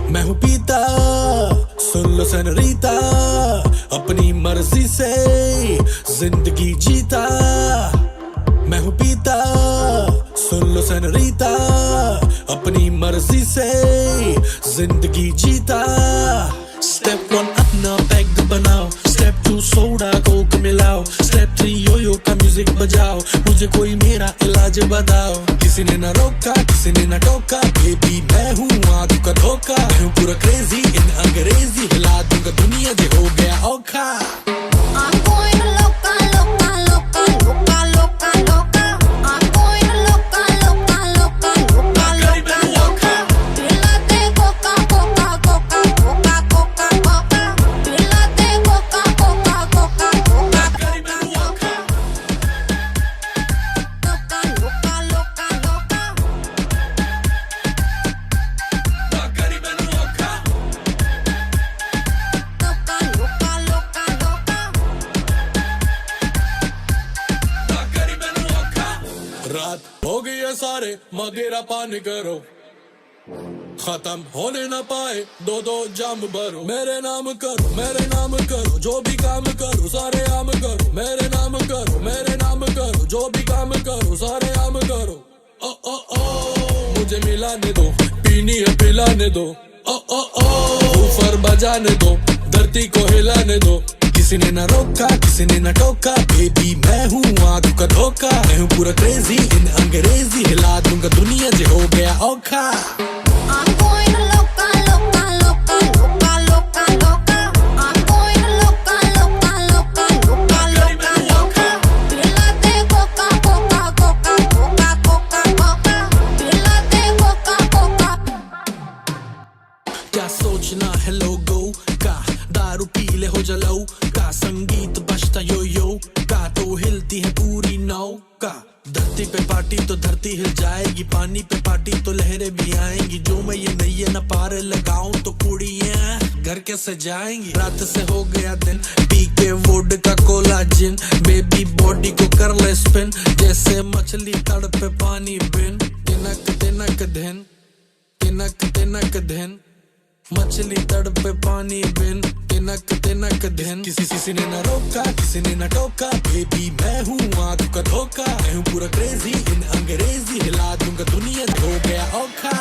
मैं हूँ पीता, सुन लो सेनोरीता, अपनी मर्जी से जिंदगी जीता। मैं हूँ पीता, सुन लो सेनोरीता, अपनी मर्जी से जिंदगी जीता। स्टेप 1 अपना पैग बनाओ, स्टेप 2 सोडा कोक मिलाओ, स्टेप 3 योयो का म्यूजिक बजाओ, मुझे कोई मेरा इलाज बताओ। किसी ने ना रोका, किसी ने ना टोका, बेबी मैं हूँ आंखों का धोखा। मैं हूँ पूरा क्रेजी इन अंग्रेजी, हिला दूंगा दुनिया जे हो गया औखा। रात हो गई है सारे मदिरा पानी करो, खत्म होने ना पाए दो दो जाम भरो। मेरे नाम करो, मेरे नाम करो, जो भी काम करो सारे आम करो। मेरे नाम करो, मेरे नाम करो, जो भी काम करो सारे आम करो। ओ ओ ओ मुझे मिलाने दो, पीनी है पिलाने दो। ओ ओ ओ ऊपर बजाने दो, धरती को हिलाने दो। किसी ने ना रोका, किसी ने ना टोका, बेबी मैं हूँ आंखों का धोखा। मैं हूँ पूरा क्रेजी इन अंग्रेजी, हिला दूंगा दुनिया जे हो गया औखा। क्या सोचना है लोगों का, दारू पी ले हो जलाओ का, संगीत बजता यो यो का, तो हिलती है पूरी नौका। धरती पे पार्टी तो धरती हिल जाएगी, पानी पे पार्टी तो लहरें भी आएंगी। जो मैं ये नैये न पार लगाऊं तो कुड़ियां घर कैसे जाएंगी। रात से हो गया दिन, पी के वोड का कोला जिन, बेबी बॉडी को कर ले स्पिन, जैसे मछली तड़पे पानी बिन। तिनक तिनक दिन, तिनक तिनक दिन, मछली तड़पे पानी बिन, तिनक तिनक दिन। किसी ने ना रोका, किसी ने ना टोका, बेबी मैं हूँ आंखों का धोखा। मैं हूँ पूरा क्रेजी इन अंग्रेजी, हिला दूंगा दुनिया हो गया औखा।